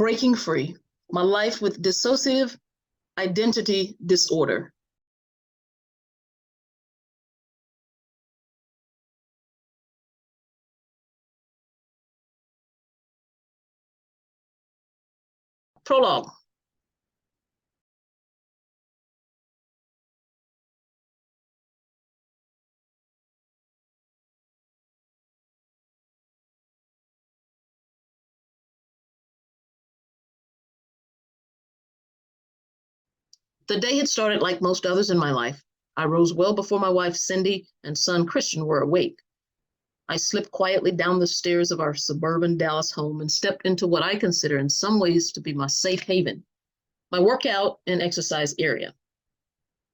Breaking Free, My Life with Dissociative Identity Disorder. Prologue. The day had started like most others in my life. I rose well before my wife Cindy and son Christian were awake. I slipped quietly down the stairs of our suburban Dallas home and stepped into what I consider in some ways to be my safe haven, my workout and exercise area.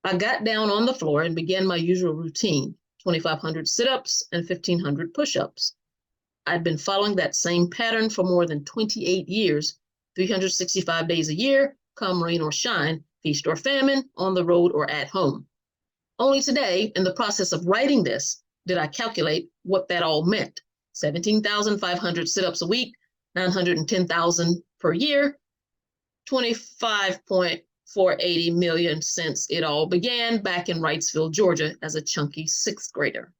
I got down on the floor and began my usual routine, 2,500 sit-ups and 1,500 push-ups. I'd been following that same pattern for more than 28 years, 365 days a year, come rain or shine, feast or famine, on the road or at home. Only today, in the process of writing this, did I calculate what that all meant. 17,500 sit-ups a week, 910,000 per year, 25.480 million since it all began back in Wrightsville, Georgia, as a chunky sixth grader.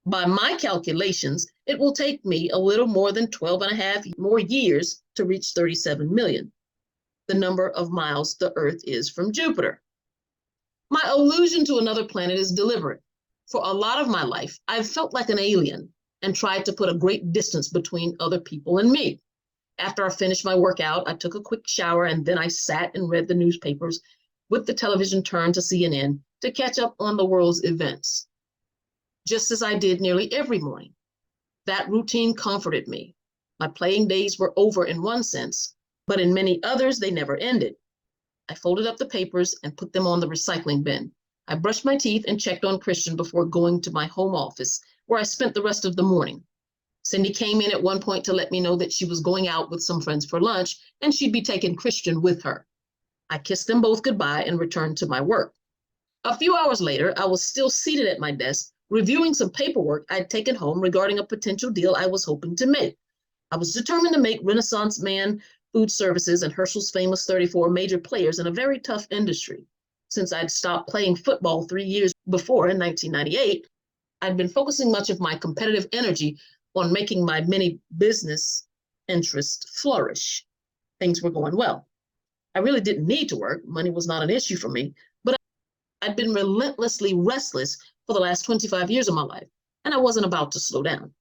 By my calculations, it will take me a little more than 12 and a half more years to reach 37 million, the number of miles the Earth is from Jupiter. My allusion to another planet is deliberate. For a lot of my life, I've felt like an alien and tried to put a great distance between other people and me. After I finished my workout, I took a quick shower and then I sat and read the newspapers with the television turned to CNN to catch up on the world's events, just as I did nearly every morning. That routine comforted me. My playing days were over in one sense, but in many others, they never ended. I folded up the papers and put them on the recycling bin. I brushed my teeth and checked on Christian before going to my home office, where I spent the rest of the morning. Cindy came in at one point to let me know that she was going out with some friends for lunch and she'd be taking Christian with her. I kissed them both goodbye and returned to my work. A few hours later, I was still seated at my desk, reviewing some paperwork I'd taken home regarding a potential deal I was hoping to make. I was determined to make Renaissance Man Food Services and Herschel's famous 34 major players in a very tough industry. Since I'd stopped playing football 3 years before in 1998, I'd been focusing much of my competitive energy on making my many business interests flourish. Things were going well. I really didn't need to work. Money was not an issue for me, but I'd been relentlessly restless for the last 25 years of my life, and I wasn't about to slow down.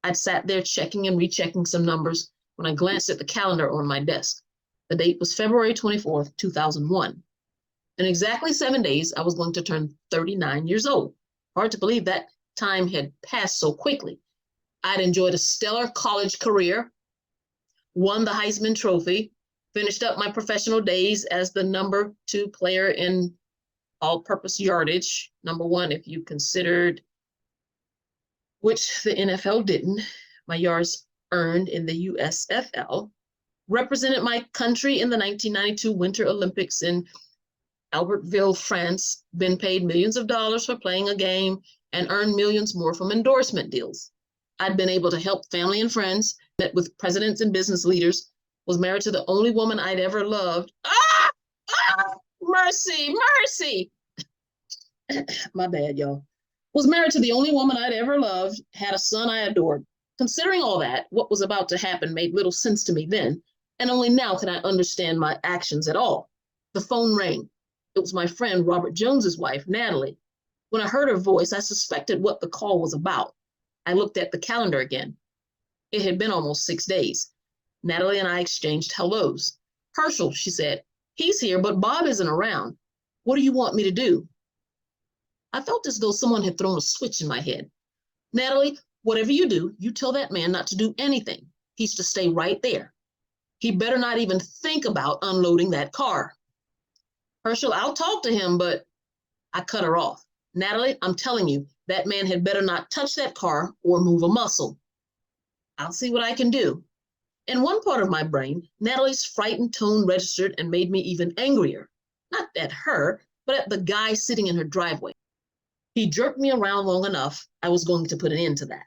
I'd sat there checking and rechecking some numbers when I glanced at the calendar on my desk. The date was February 24th, 2001. In exactly 7 days, I was going to turn 39 years old. Hard to believe that time had passed so quickly. I'd enjoyed a stellar college career, won the Heisman Trophy, finished up my professional days as the number 2 player in all-purpose yardage, number 1 if you considered, which the NFL didn't. My yards earned in the USFL, represented my country in the 1992 Winter Olympics in Albertville, France, been paid millions of dollars for playing a game, and earned millions more from endorsement deals. I'd been able to help family and friends, met with presidents and business leaders, was married to the only woman I'd ever loved. Mercy. My bad, y'all. Was married to the only woman I'd ever loved, had a son I adored. Considering all that, what was about to happen made little sense to me then, and only now can I understand my actions at all. The phone rang. It was my friend Robert Jones's wife, Natalie. When I heard her voice, I suspected what the call was about. I looked at the calendar again. It had been almost 6 days. Natalie and I exchanged hellos. Herschel, she said, he's here, but Bob isn't around. What do you want me to do? I felt as though someone had thrown a switch in my head. Natalie, whatever you do, you tell that man not to do anything. He's to stay right there. He better not even think about unloading that car. Herschel, I'll talk to him, but I cut her off. Natalie, I'm telling you, that man had better not touch that car or move a muscle. I'll see what I can do. In one part of my brain, Natalie's frightened tone registered and made me even angrier. Not at her, but at the guy sitting in her driveway. He jerked me around long enough, I was going to put an end to that.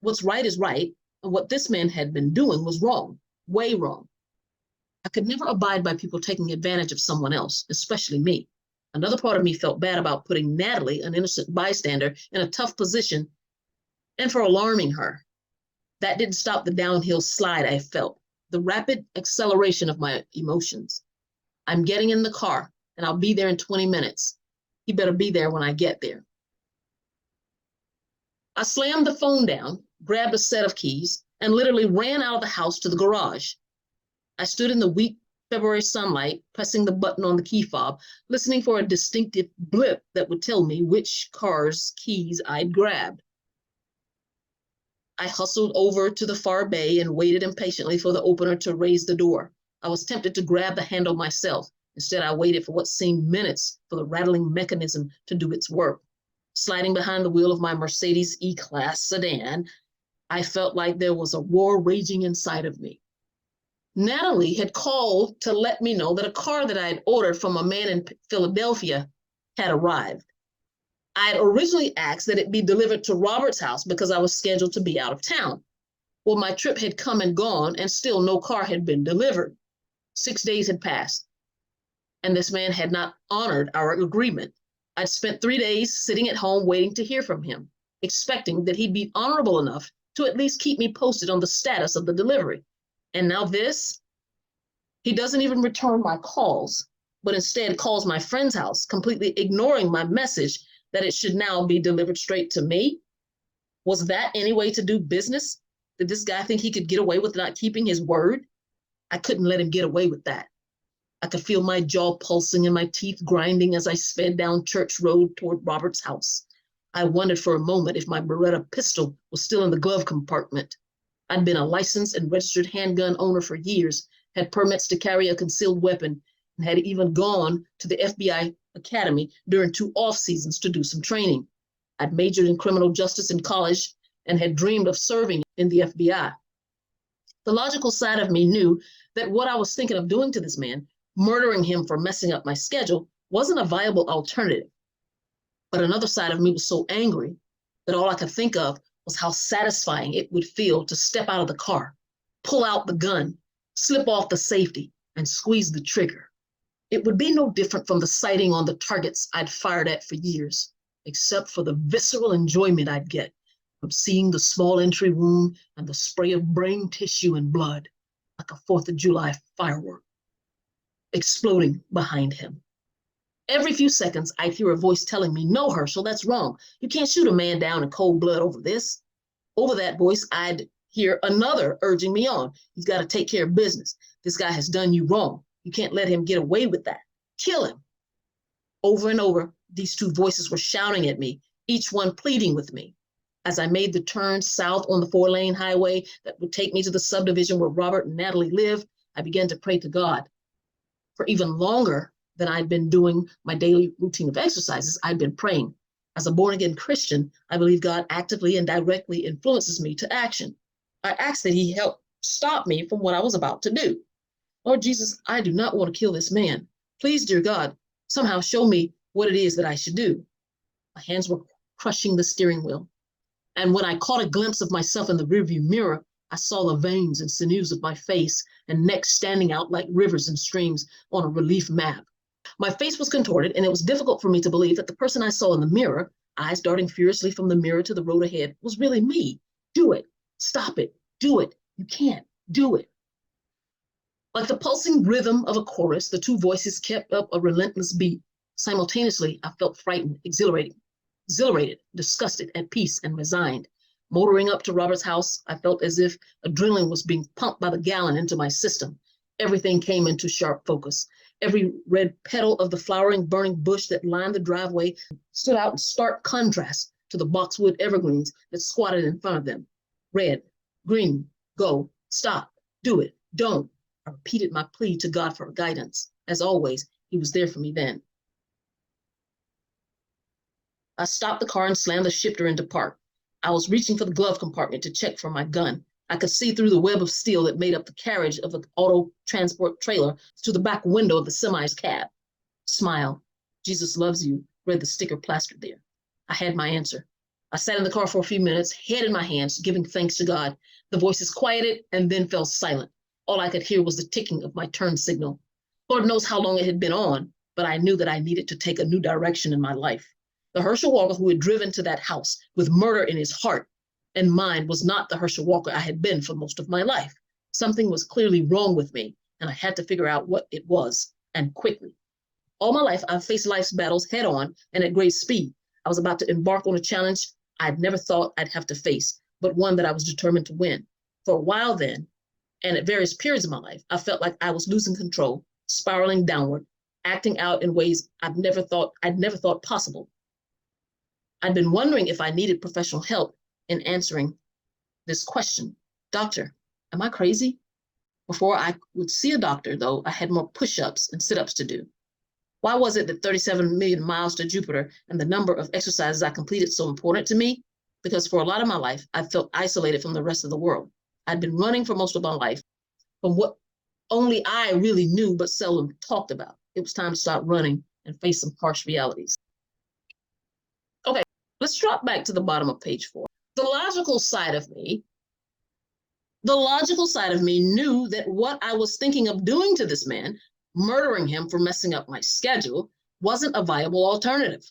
What's right is right, and what this man had been doing was wrong. way wrong. I could never abide by people taking advantage of someone else, especially me. Another part of me felt bad about putting Natalie, an innocent bystander, in a tough position and for alarming her. That didn't stop the downhill slide I felt, the rapid acceleration of my emotions. I'm getting in the car, and I'll be there in 20 minutes. He better be there when I get there. I slammed the phone down, grabbed a set of keys, and literally ran out of the house to the garage. I stood in the weak February sunlight, pressing the button on the key fob, listening for a distinctive blip that would tell me which car's keys I'd grabbed. I hustled over to the far bay and waited impatiently for the opener to raise the door. I was tempted to grab the handle myself. Instead, I waited for what seemed minutes for the rattling mechanism to do its work. Sliding behind the wheel of my Mercedes E-Class sedan, I felt like there was a war raging inside of me. Natalie had called to let me know that a car that I had ordered from a man in Philadelphia had arrived. I had originally asked that it be delivered to Robert's house because I was scheduled to be out of town. Well, my trip had come and gone, and still no car had been delivered. 6 days had passed, and this man had not honored our agreement. I'd spent 3 days sitting at home waiting to hear from him, expecting that he'd be honorable enough to at least keep me posted on the status of the delivery. And now this, he doesn't even return my calls, but instead calls my friend's house, completely ignoring my message that it should now be delivered straight to me. Was that any way to do business? Did this guy think he could get away with not keeping his word? I couldn't let him get away with that. I could feel my jaw pulsing and my teeth grinding as I sped down Church Road toward Robert's house. I wondered for a moment if my Beretta pistol was still in the glove compartment. I'd been a licensed and registered handgun owner for years, had permits to carry a concealed weapon, and had even gone to the FBI Academy during 2 off seasons to do some training. I'd majored in criminal justice in college and had dreamed of serving in the FBI. The logical side of me knew that what I was thinking of doing to this man, murdering him for messing up my schedule, wasn't a viable alternative. But another side of me was so angry that all I could think of was how satisfying it would feel to step out of the car, pull out the gun, slip off the safety, and squeeze the trigger. It would be no different from the sighting on the targets I'd fired at for years, except for the visceral enjoyment I'd get from seeing the small entry wound and the spray of brain tissue and blood, like a 4th of July firework, exploding behind him. Every few seconds, I'd hear a voice telling me, "No, Herschel, that's wrong. You can't shoot a man down in cold blood over this." Over that voice, I'd hear another urging me on. "You've got to take care of business. This guy has done you wrong. You can't let him get away with that. Kill him." Over and over, these 2 voices were shouting at me, each one pleading with me. As I made the turn south on the 4-lane highway that would take me to the subdivision where Robert and Natalie lived, I began to pray to God. For even longer than I'd been doing my daily routine of exercises, I'd been praying. As a born-again Christian, I believe God actively and directly influences me to action. I asked that he help stop me from what I was about to do. "Lord Jesus, I do not want to kill this man. Please, dear God, somehow show me what it is that I should do." My hands were crushing the steering wheel. And when I caught a glimpse of myself in the rearview mirror, I saw the veins and sinews of my face and neck standing out like rivers and streams on a relief map. My face was contorted, and it was difficult for me to believe that the person I saw in the mirror, eyes darting furiously from the mirror to the road ahead, was really me. "Do it. Stop it. Do it. You can't. Do it." Like the pulsing rhythm of a chorus, the 2 voices kept up a relentless beat. Simultaneously, I felt frightened, exhilarated, disgusted, at peace, and resigned. Motoring up to Robert's house, I felt as if adrenaline was being pumped by the gallon into my system. Everything came into sharp focus. Every red petal of the flowering, burning bush that lined the driveway stood out in stark contrast to the boxwood evergreens that squatted in front of them. Red, green, go, stop, do it, don't. I repeated my plea to God for guidance. As always, he was there for me then. I stopped the car and slammed the shifter into park. I was reaching for the glove compartment to check for my gun. I could see through the web of steel that made up the carriage of an auto transport trailer to the back window of the semi's cab. "Smile. Jesus loves you," read the sticker plastered there. I had my answer. I sat in the car for a few minutes, head in my hands, giving thanks to God. The voices quieted and then fell silent. All I could hear was the ticking of my turn signal. Lord knows how long it had been on, but I knew that I needed to take a new direction in my life. The Herschel Walker who had driven to that house with murder in his heart and mind was not the Herschel Walker I had been for most of my life. Something was clearly wrong with me, and I had to figure out what it was, and quickly. All my life, I've faced life's battles head on and at great speed. I was about to embark on a challenge I'd never thought I'd have to face, but one that I was determined to win. For a while then, and at various periods of my life, I felt like I was losing control, spiraling downward, acting out in ways I'd never thought possible. I'd been wondering if I needed professional help in answering this question. Doctor, am I crazy? Before I would see a doctor, though, I had more push-ups and sit-ups to do. Why was it that 37 million miles to Jupiter and the number of exercises I completed so important to me? Because for a lot of my life, I felt isolated from the rest of the world. I'd been running for most of my life from what only I really knew but seldom talked about. It was time to stop running and face some harsh realities. Okay, let's drop back to the bottom of page 4. The logical side of me knew that what I was thinking of doing to this man, murdering him for messing up my schedule, wasn't a viable alternative.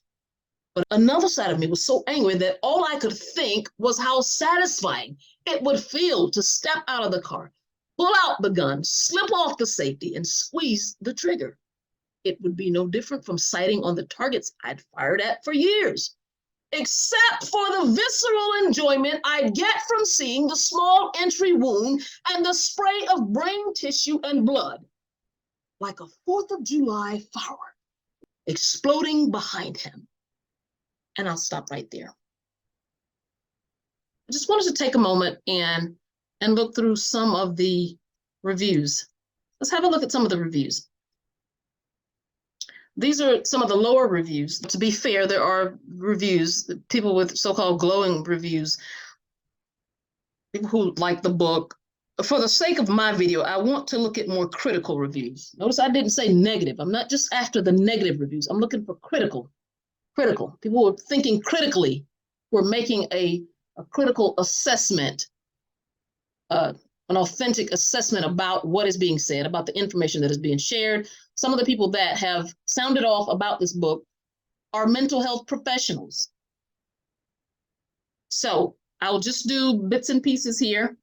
But another side of me was so angry that all I could think was how satisfying it would feel to step out of the car, pull out the gun, slip off the safety, and squeeze the trigger. It would be no different from sighting on the targets I'd fired at for years, except for the visceral enjoyment I'd get from seeing the small entry wound and the spray of brain tissue and blood, like a 4th of July firework exploding behind him. And I'll stop right there. I just wanted to take a moment and look through some of the reviews. Let's have a look at some of the reviews. These are some of the lower reviews. To be fair, there are reviews, people with so-called glowing reviews, people who like the book. For the sake of my video, I want to look at more critical reviews. Notice I didn't say negative. I'm not just after the negative reviews. I'm looking for critical. People who are thinking critically, who are making a critical assessment, an authentic assessment about what is being said, about the information that is being shared. Some of the people that have sounded off about this book are mental health professionals. So I'll just do bits and pieces here.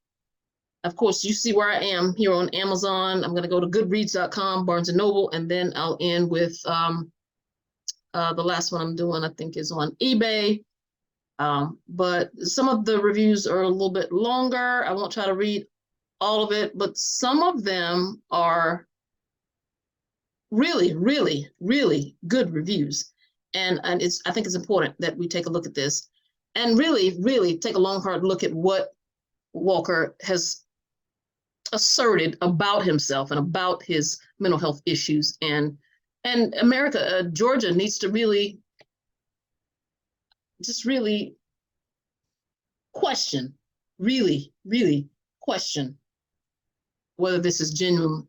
Of course, you see where I am here on Amazon. I'm going to go to goodreads.com, Barnes & Noble, and then I'll end with the last one I'm doing, I think, is on eBay. But some of the reviews are a little bit longer. I won't try to read all of it, but some of them are really, really, really good reviews. And I think it's important that we take a look at this and really, really take a long, hard look at what Walker has asserted about himself and about his mental health issues. And America, Georgia needs to really, just really question, really question whether this is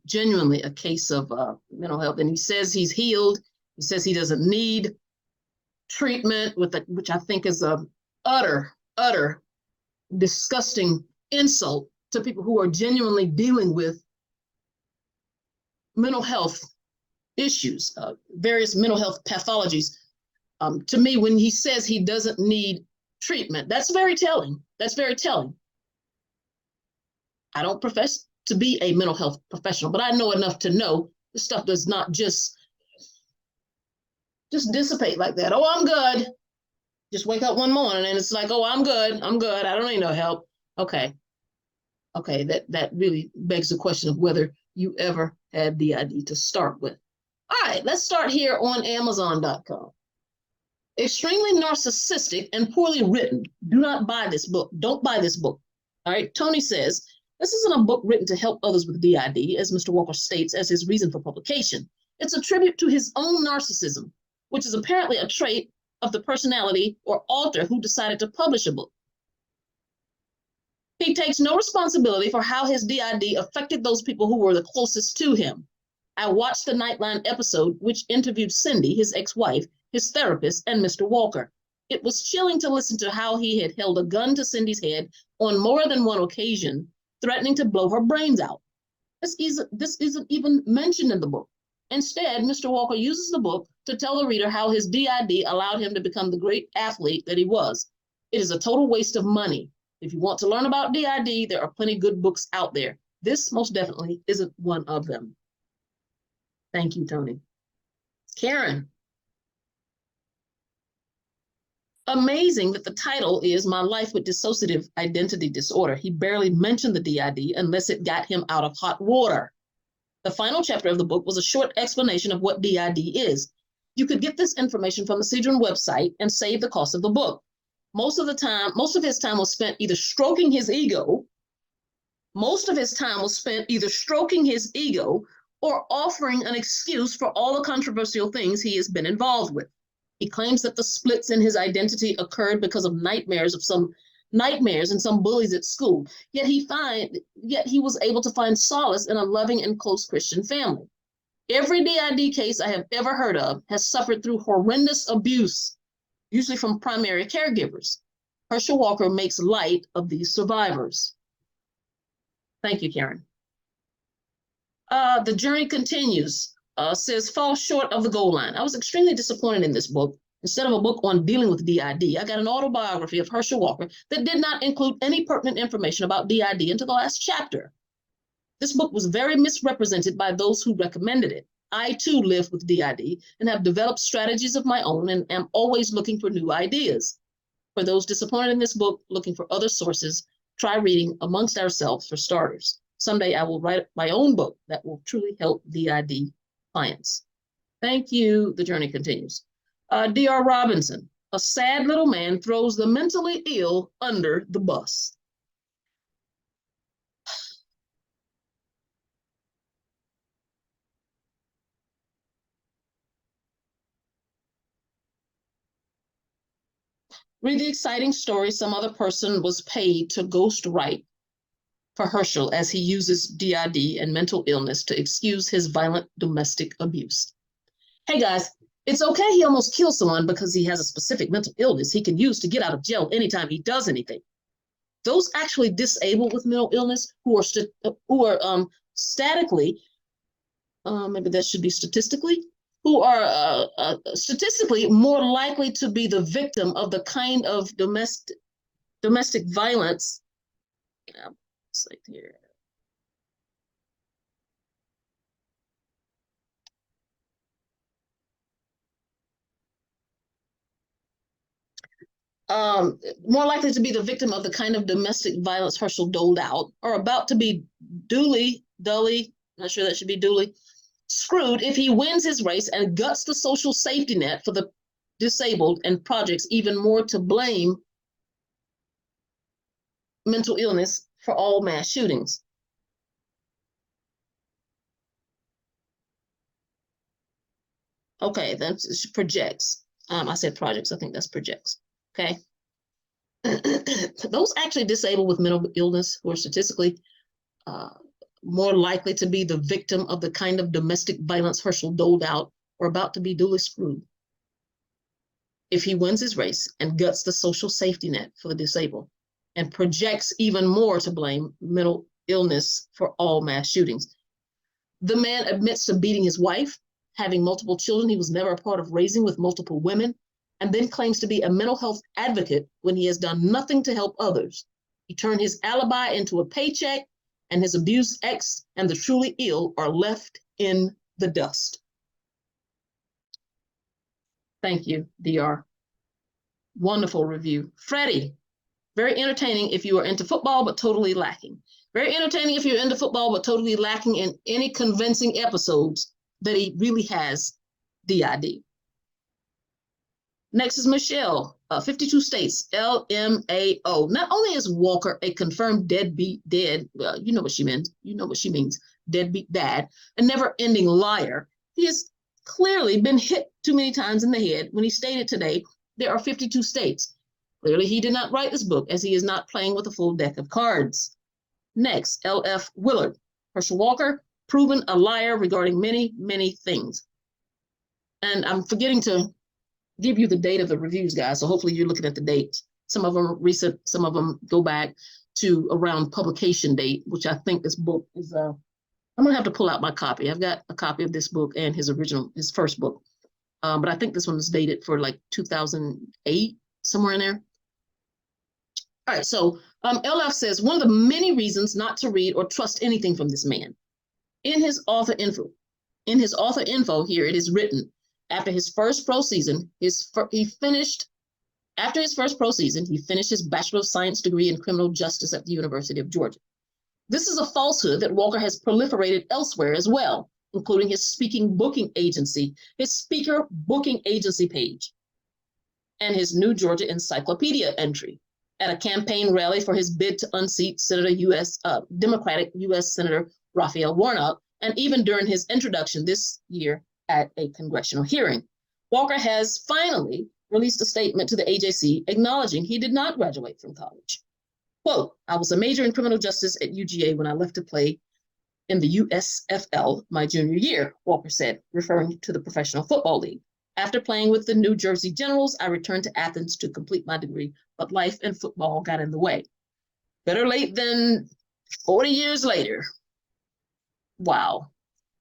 genuinely a case of mental health. And he says he's healed. He says he doesn't need treatment, which I think is a utter disgusting insult to people who are genuinely dealing with mental health issues, various mental health pathologies. To me, when he says he doesn't need treatment, that's very telling. That's very telling. I don't profess to be a mental health professional, but I know enough to know this stuff does not just dissipate like that. Oh, I'm good. Just wake up one morning and it's like, oh, I'm good. I don't need no help. Okay, that really begs the question of whether you ever had DID to start with. All right, let's start here on Amazon.com. Extremely narcissistic and poorly written. Do not buy this book. Don't buy this book. All right, Tony says, this isn't a book written to help others with DID, as Mr. Walker states as his reason for publication. It's a tribute to his own narcissism, which is apparently a trait of the personality or author who decided to publish a book. He takes no responsibility for how his DID affected those people who were the closest to him. I watched the Nightline episode, which interviewed Cindy, his ex-wife, his therapist, and Mr. Walker. It was chilling to listen to how he had held a gun to Cindy's head on more than one occasion, threatening to blow her brains out. This isn't even mentioned in the book. Instead, Mr. Walker uses the book to tell the reader how his DID allowed him to become the great athlete that he was. It is a total waste of money. If you want to learn about DID, there are plenty of good books out there. This most definitely isn't one of them. Thank you, Tony. Karen. Amazing that the title is My Life with Dissociative Identity Disorder. He barely mentioned the DID unless it got him out of hot water. The final chapter of the book was a short explanation of what DID is. You could get this information from the Cedron website and save the cost of the book. Most of his time was spent either stroking his ego. Most of his time was spent either stroking his ego or offering an excuse for all the controversial things he has been involved with. He claims that the splits in his identity occurred because of nightmares and some bullies at school. Yet he was able to find solace in a loving and close Christian family. Every DID case I have ever heard of has suffered through horrendous abuse, usually from primary caregivers. Herschel Walker makes light of these survivors. Thank you, Karen. The journey continues. Says, fall short of the goal line. I was extremely disappointed in this book. Instead of a book on dealing with DID, I got an autobiography of Herschel Walker that did not include any pertinent information about DID into the last chapter. This book was very misrepresented by those who recommended it. I too live with DID and have developed strategies of my own and am always looking for new ideas. For those disappointed in this book, looking for other sources, try reading Amongst Ourselves for starters. Someday I will write my own book that will truly help DID clients. Thank you. The journey continues. D.R. Robinson, a sad little man throws the mentally ill under the bus. Read the exciting story some other person was paid to ghostwrite for Herschel as he uses DID and mental illness to excuse his violent domestic abuse. Hey guys, it's okay he almost killed someone because he has a specific mental illness he can use to get out of jail anytime he does anything. Those actually disabled with mental illness who are statically, maybe that should be statistically, who are statistically more likely to be the victim of the kind of domestic violence. It's like here. More likely to be the victim of the kind of domestic violence Herschel doled out, or about to be dully, not sure that should be duly, screwed if he wins his race and guts the social safety net for the disabled and projects even more to blame mental illness for all mass shootings. Okay, that's projects. I said projects, I think that's projects. Okay. Those actually disabled with mental illness who are statistically more likely to be the victim of the kind of domestic violence Herschel doled out or about to be duly screwed if he wins his race and guts the social safety net for the disabled and projects even more to blame mental illness for all mass shootings. The man admits to beating his wife, having multiple children he was never a part of raising with multiple women, and then claims to be a mental health advocate when he has done nothing to help others. He turned his alibi into a paycheck, and his abused ex and the truly ill are left in the dust. Thank you, DR. Wonderful review. Freddie, very entertaining if you are into football, but totally lacking. Very entertaining if you're into football, but totally lacking in any convincing episodes that he really has DID. Next is Michelle, 52 states, LMAO. Not only is Walker a confirmed deadbeat you know what she meant, you know what she means, deadbeat dad, a never-ending liar, he has clearly been hit too many times in the head when he stated today there are 52 states. Clearly he did not write this book as he is not playing with a full deck of cards. Next, LF Willard, Herschel Walker, proven a liar regarding many, many things. And I'm forgetting to give you the date of the reviews, guys. So hopefully you're looking at the dates. Some of them are recent, some of them go back to around publication date, which I think this book is I'm gonna have to pull out my copy. I've got a copy of this book and his first book. But I think this one is dated for like 2008, somewhere in there. All right, so LF says, one of the many reasons not to read or trust anything from this man. In his author info here, it is written, after his first pro season, he finished his Bachelor of Science degree in criminal justice at the University of Georgia. This is a falsehood that Walker has proliferated elsewhere as well, including his speaker booking agency page, and his New Georgia Encyclopedia entry at a campaign rally for his bid to unseat Democratic U.S. Senator Raphael Warnock, and even during his introduction this year at a congressional hearing. Walker has finally released a statement to the AJC acknowledging he did not graduate from college. Quote, I was a major in criminal justice at UGA when I left to play in the USFL my junior year, Walker said, referring to the Professional Football League. After playing with the New Jersey Generals, I returned to Athens to complete my degree, but life and football got in the way. Better late than 40 years later. Wow.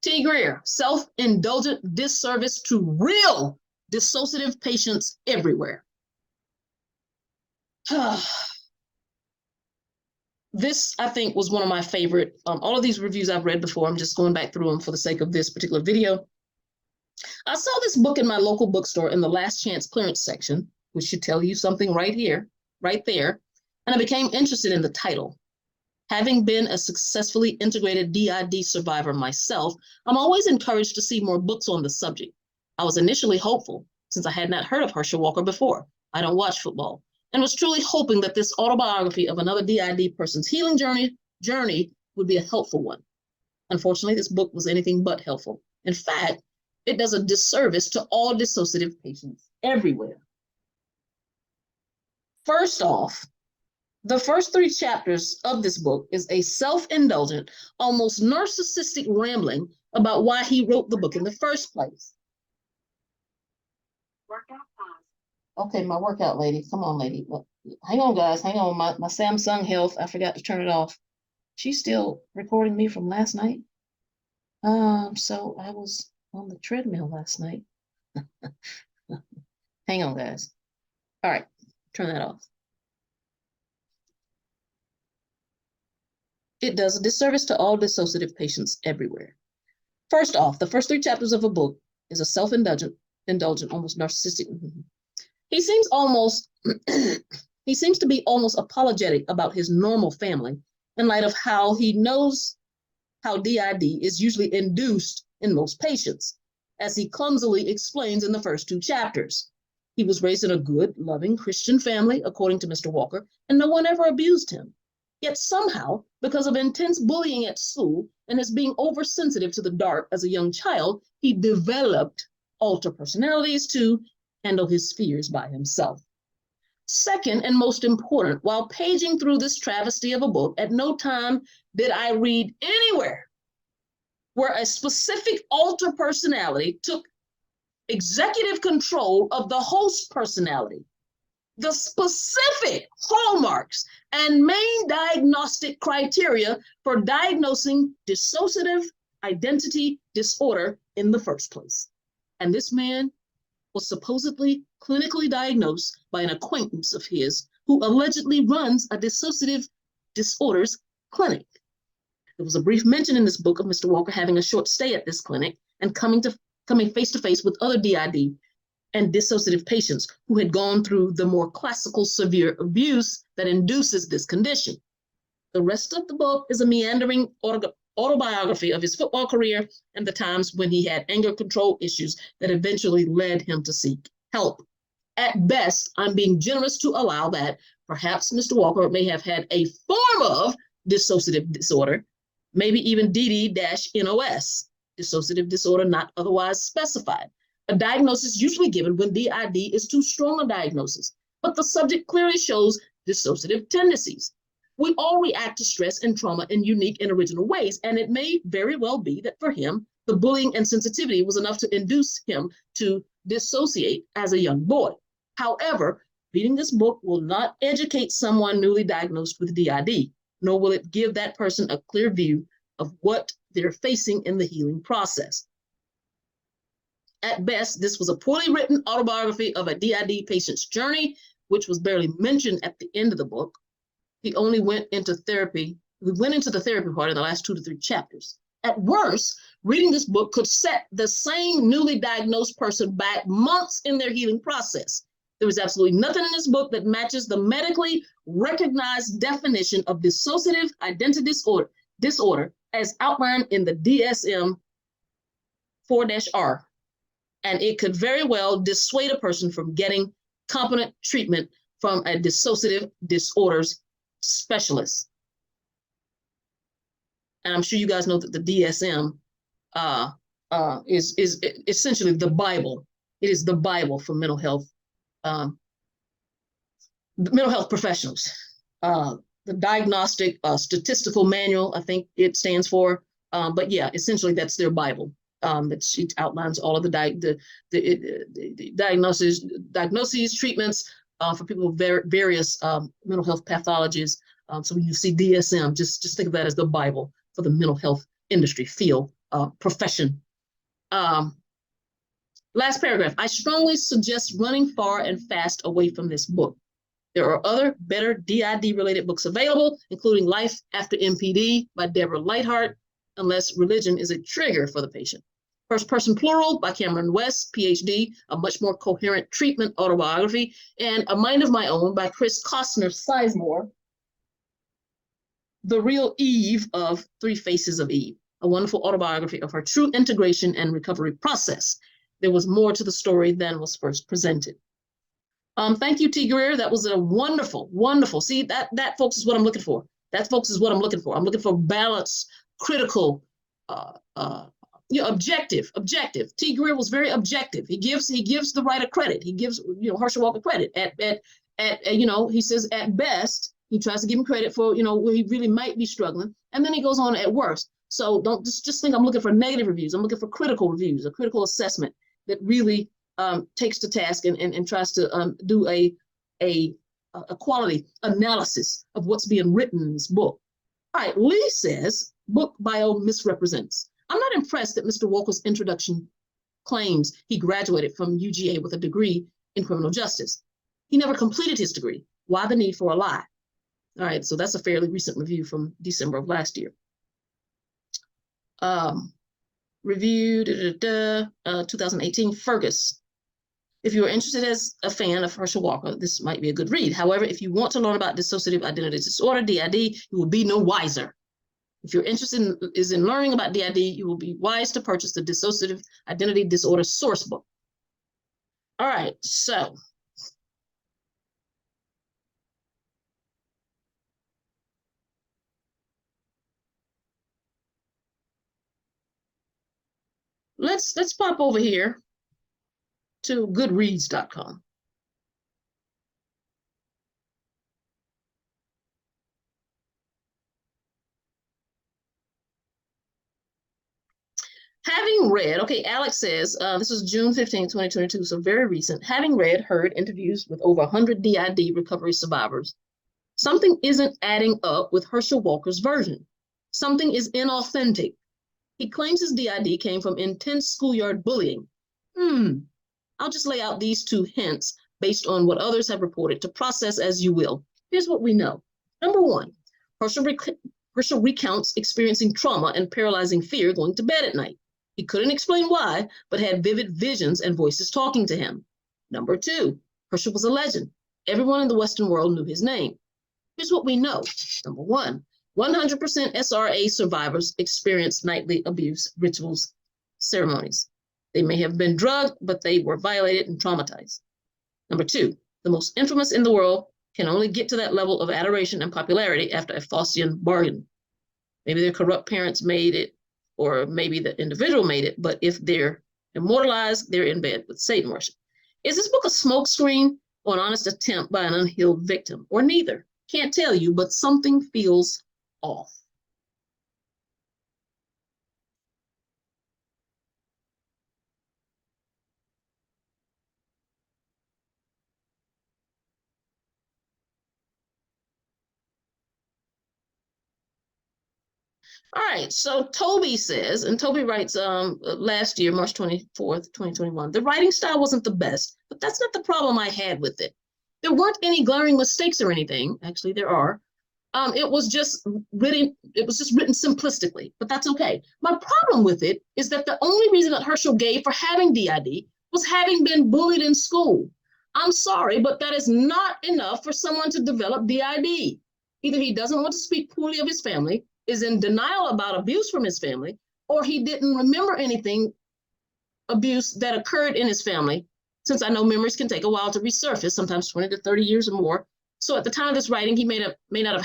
T. Greer, self-indulgent disservice to real dissociative patients everywhere. This, I think, was one of my favorite. All of these reviews I've read before. I'm just going back through them for the sake of this particular video. I saw this book in my local bookstore in the last chance clearance section, which should tell you something right here, right there. And I became interested in the title. Having been a successfully integrated DID survivor myself, I'm always encouraged to see more books on the subject. I was initially hopeful, since I had not heard of Herschel Walker before. I don't watch football, and was truly hoping that this autobiography of another DID person's healing journey would be a helpful one. Unfortunately, this book was anything but helpful. In fact, it does a disservice to all dissociative patients everywhere. First off, the first 3 chapters of this book is a self-indulgent, almost narcissistic rambling about why he wrote the book in the first place. Workout pause. Okay, my workout lady. Come on, lady. Well, hang on, guys. Hang on. My Samsung Health, I forgot to turn it off. She's still recording me from last night. So I was on the treadmill last night. Hang on, guys. All right, turn that off. It does a disservice to all dissociative patients everywhere. First off, the first 3 chapters of a book is a self-indulgent, almost narcissistic. He seems to be almost apologetic about his normal family in light of how he knows how DID is usually induced in most patients, as he clumsily explains in the first 2 chapters. He was raised in a good, loving Christian family, according to Mr. Walker, and no one ever abused him. Yet somehow, because of intense bullying at school and his being oversensitive to the dark as a young child, he developed alter personalities to handle his fears by himself. Second, and most important, while paging through this travesty of a book, at no time did I read anywhere where a specific alter personality took executive control of the host personality. The specific hallmarks and main diagnostic criteria for diagnosing dissociative identity disorder in the first place. And this man was supposedly clinically diagnosed by an acquaintance of his who allegedly runs a dissociative disorders clinic. There was a brief mention in this book of Mr. Walker having a short stay at this clinic and coming face to face with other DID and dissociative patients who had gone through the more classical severe abuse that induces this condition. The rest of the book is a meandering autobiography of his football career and the times when he had anger control issues that eventually led him to seek help. At best, I'm being generous to allow that perhaps Mr. Walker may have had a form of dissociative disorder, maybe even DD-NOS, dissociative disorder not otherwise specified. A diagnosis usually given when DID is too strong a diagnosis, but the subject clearly shows dissociative tendencies. We all react to stress and trauma in unique and original ways, and it may very well be that for him, the bullying and sensitivity was enough to induce him to dissociate as a young boy. However, reading this book will not educate someone newly diagnosed with DID, nor will it give that person a clear view of what they're facing in the healing process. At best, this was a poorly written autobiography of a DID patient's journey, which was barely mentioned at the end of the book. He only went into therapy. We went into the therapy part in the last 2 to 3 chapters. At worst, reading this book could set the same newly diagnosed person back months in their healing process. There is absolutely nothing in this book that matches the medically recognized definition of dissociative identity disorder as outlined in the DSM-4-R. And it could very well dissuade a person from getting competent treatment from a dissociative disorders specialist. And I'm sure you guys know that the DSM is essentially the Bible. It is the Bible for mental health professionals. The diagnostic statistical manual, I think it stands for. But yeah, essentially that's their Bible. That she outlines all of the diagnoses, treatments for people with various mental health pathologies. So when you see DSM, just think of that as the Bible for the mental health industry, field, profession. Last paragraph. I strongly suggest running far and fast away from this book. There are other better DID-related books available, including Life After MPD by Deborah Lightheart, unless religion is a trigger for the patient. First Person Plural by Cameron West, PhD, a much more coherent treatment autobiography, and A Mind of My Own by Chris Costner-Sizemore, The Real Eve of Three Faces of Eve, a wonderful autobiography of her true integration and recovery process. There was more to the story than was first presented. Thank you, T. Greer. That was a wonderful, wonderful. See, that folks is what I'm looking for. That folks is what I'm looking for. I'm looking for balanced, critical, objective. T. Greer was very objective. He gives the writer credit. He gives Herschel Walker credit. He says at best he tries to give him credit for where he really might be struggling, and then he goes on at worst. So don't just think I'm looking for negative reviews. I'm looking for critical reviews, a critical assessment that really takes to task and tries to do a quality analysis of what's being written in this book. All right, Lee says book bio misrepresents. I'm not impressed that Mr. Walker's introduction claims he graduated from UGA with a degree in criminal justice. He never completed his degree. Why the need for a lie? All right, so that's a fairly recent review from December of last year. Review 2018, Fergus. If you are interested as a fan of Herschel Walker, this might be a good read. However, if you want to learn about dissociative identity disorder, DID, you will be no wiser. If you're interested in learning about DID, you will be wise to purchase the Dissociative Identity Disorder source book. All right, so let's pop over here to goodreads.com. Having read, okay, Alex says, this is June 15, 2022, so very recent. Having read, heard interviews with over 100 DID recovery survivors, something isn't adding up with Herschel Walker's version. Something is inauthentic. He claims his DID came from intense schoolyard bullying. I'll just lay out these 2 hints based on what others have reported to process as you will. Here's what we know. Number 1, Herschel recounts experiencing trauma and paralyzing fear going to bed at night. He couldn't explain why, but had vivid visions and voices talking to him. Number 2, Herschel was a legend. Everyone in the Western world knew his name. Here's what we know. Number 1, 100% SRA survivors experience nightly abuse rituals, ceremonies. They may have been drugged, but they were violated and traumatized. Number 2, the most infamous in the world can only get to that level of adoration and popularity after a Faustian bargain. Maybe their corrupt parents made it, or maybe the individual made it, but if they're immortalized, they're in bed with Satan worship. Is this book a smokescreen or an honest attempt by an unhealed victim, or neither? Can't tell you, but something feels off. All right, so Toby says, and Toby writes last year, March 24th, 2021, the writing style wasn't the best, but that's not the problem I had with it. There weren't any glaring mistakes or anything. Actually, there are. It was just written simplistically, but that's okay. My problem with it is that the only reason that Herschel gave for having DID was having been bullied in school. I'm sorry, but that is not enough for someone to develop DID. Either he doesn't want to speak poorly of his family, is in denial about abuse from his family, or he didn't remember anything abuse that occurred in his family, since I know memories can take a while to resurface, sometimes 20 to 30 years or more. So at the time of this writing, he may not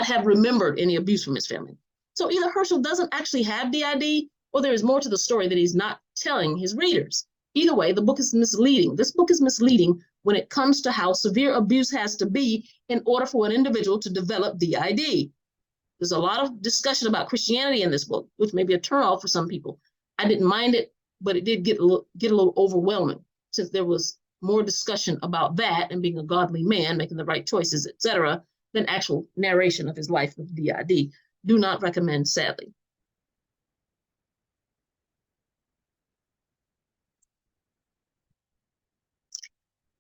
have remembered any abuse from his family. So either Herschel doesn't actually have DID, or there is more to the story that he's not telling his readers. Either way, the book is misleading. This book is misleading when it comes to how severe abuse has to be in order for an individual to develop DID. There's a lot of discussion about Christianity in this book, which may be a turnoff for some people. I didn't mind it, but it did get a little overwhelming, since there was more discussion about that and being a godly man, making the right choices, etc., than actual narration of his life with DID. Do not recommend, sadly.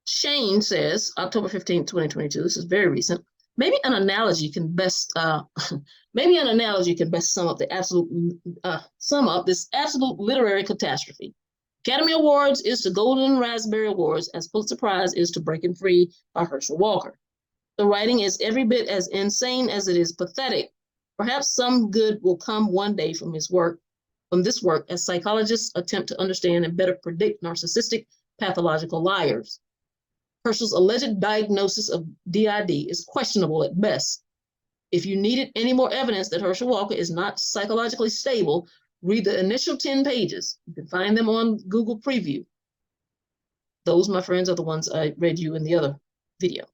Shane says, October 15th, 2022, this is very recent. Maybe an analogy can best sum up this absolute literary catastrophe. Academy Awards is to Golden Raspberry Awards as Pulitzer Prize is to Breaking Free by Herschel Walker. The writing is every bit as insane as it is pathetic. Perhaps some good will come one day from this work, as psychologists attempt to understand and better predict narcissistic pathological liars. Herschel's alleged diagnosis of DID is questionable at best. If you needed any more evidence that Herschel Walker is not psychologically stable, read the initial 10 pages. You can find them on Google Preview. Those, my friends, are the ones I read you in the other video.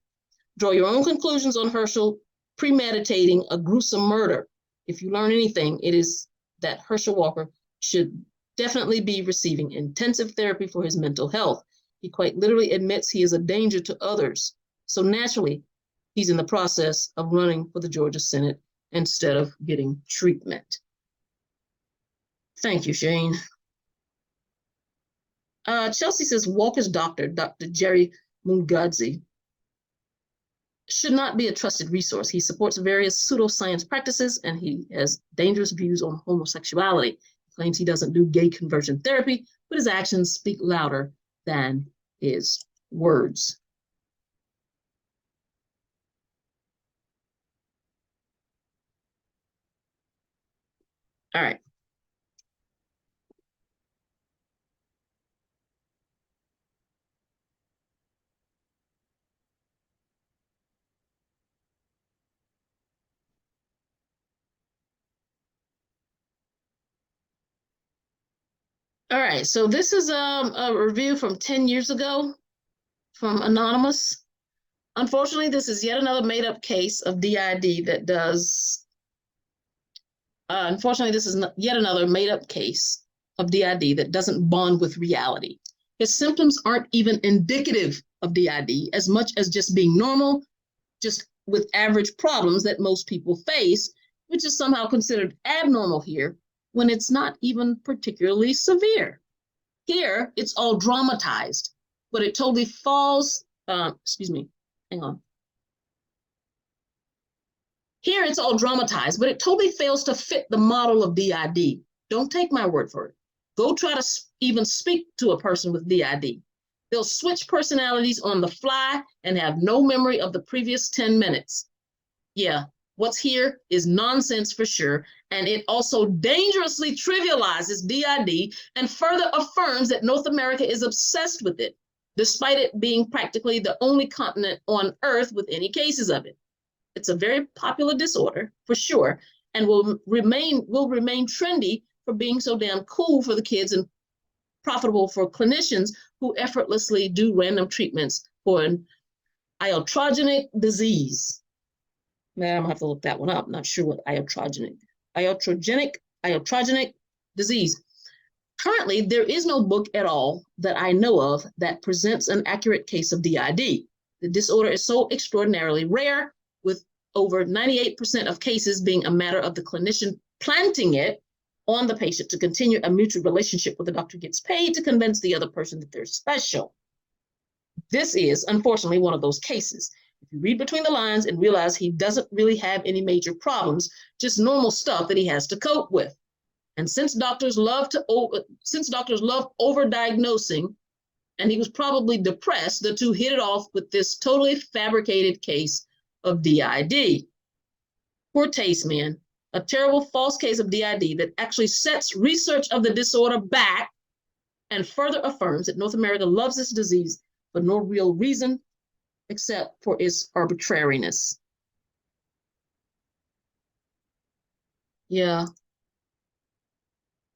Draw your own conclusions on Herschel premeditating a gruesome murder. If you learn anything, it is that Herschel Walker should definitely be receiving intensive therapy for his mental health. He quite literally admits he is a danger to others. So naturally, he's in the process of running for the Georgia Senate instead of getting treatment. Thank you, Shane. Chelsea says Walker's doctor, Dr. Jerry Mungadzi, should not be a trusted resource. He supports various pseudoscience practices and he has dangerous views on homosexuality. He claims he doesn't do gay conversion therapy, but his actions speak louder than his words. All right. All right, so this is a review from 10 years ago from Anonymous. Unfortunately, this is yet another made-up case of DID that does, yet another made-up case of DID that doesn't bond with reality. His symptoms aren't even indicative of DID as much as just being normal, just with average problems that most people face, which is somehow considered abnormal here when it's not even particularly severe. Here, it's all dramatized, but it totally falls, Here, it's all dramatized, but it totally fails to fit the model of DID. Don't take my word for it. Go try to even speak to a person with DID. They'll switch personalities on the fly and have no memory of the previous 10 minutes. Yeah, what's here is nonsense for sure, and it also dangerously trivializes DID and further affirms that North America is obsessed with it, despite it being practically the only continent on Earth with any cases of it. It's a very popular disorder, for sure, and will remain trendy for being so damn cool for the kids and profitable for clinicians who effortlessly do random treatments for an iatrogenic disease. Now I'm gonna have to look that one up. I'm not sure what iatrogenic disease. Currently, there is no book at all that I know of that presents an accurate case of DID. The disorder is so extraordinarily rare, with over 98% of cases being a matter of the clinician planting it on the patient to continue a mutual relationship where the doctor gets paid to convince the other person that they're special. This is, unfortunately, one of those cases. If you read between the lines and realize he doesn't really have any major problems, just normal stuff that he has to cope with. And since doctors love overdiagnosing, and he was probably depressed, the two hit it off with this totally fabricated case of DID. Poor taste, man. A terrible false case of DID that actually sets research of the disorder back and further affirms that North America loves this disease for no real reason except for its arbitrariness. Yeah.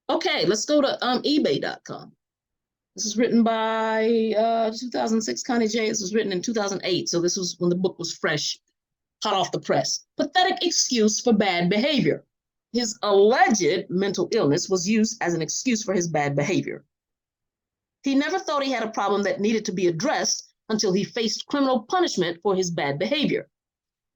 Okay, let's go to eBay.com. This is written by 2006 Connie J. This was written in 2008, so this was when the book was fresh, hot off the press. Pathetic excuse for bad behavior. His alleged mental illness was used as an excuse for his bad behavior. He never thought he had a problem that needed to be addressed until he faced criminal punishment for his bad behavior.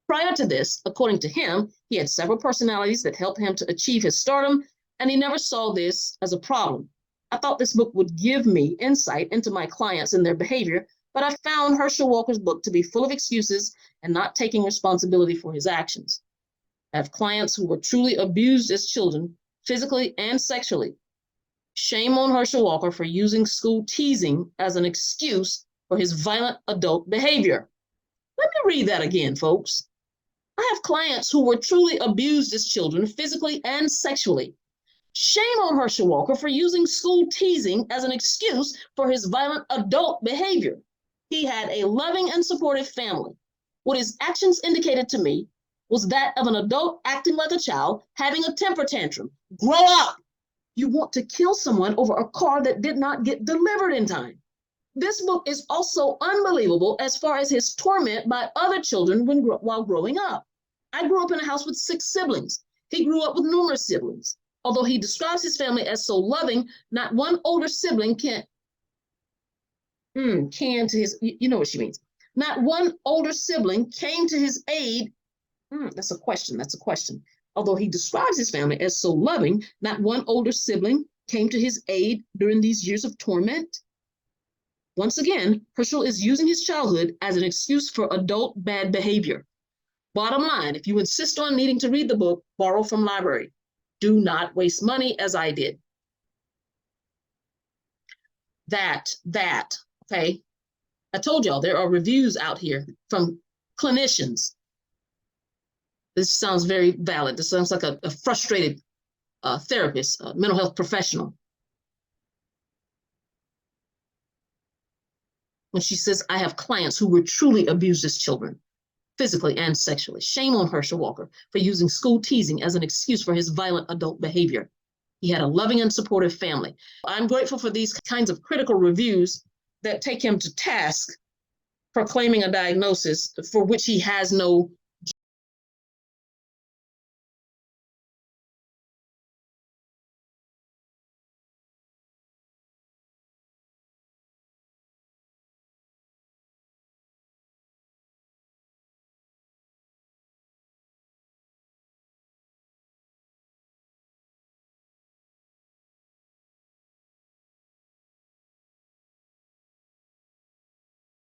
Prior to this, according to him, he had several personalities that helped him to achieve his stardom, and he never saw this as a problem. I thought this book would give me insight into my clients and their behavior, but I found Herschel Walker's book to be full of excuses and not taking responsibility for his actions. I have clients who were truly abused as children, physically and sexually. Shame on Herschel Walker for using school teasing as an excuse for his violent adult behavior. Let me read that again, folks. I have clients who were truly abused as children, physically and sexually. Shame on Herschel Walker for using school teasing as an excuse for his violent adult behavior. He had a loving and supportive family. What his actions indicated to me was that of an adult acting like a child, having a temper tantrum. Grow up! You want to kill someone over a car that did not get delivered in time. This book is also unbelievable as far as his torment by other children while growing up. I grew up in a house with 6 siblings. He grew up with numerous siblings. Although he describes his family as so loving, not one older sibling can to his, you know what she means. Not one older sibling came to his aid. That's a question. Although he describes his family as so loving, not one older sibling came to his aid during these years of torment. Once again, Herschel is using his childhood as an excuse for adult bad behavior. Bottom line, if you insist on needing to read the book, borrow from library. Do not waste money as I did. Okay. I told y'all there are reviews out here from clinicians. This sounds very valid. This sounds like a frustrated therapist, a mental health professional. When she says, I have clients who were truly abused as children, physically and sexually. Shame on Herschel Walker for using school teasing as an excuse for his violent adult behavior. He had a loving and supportive family. I'm grateful for these kinds of critical reviews that take him to task for claiming a diagnosis for which he has no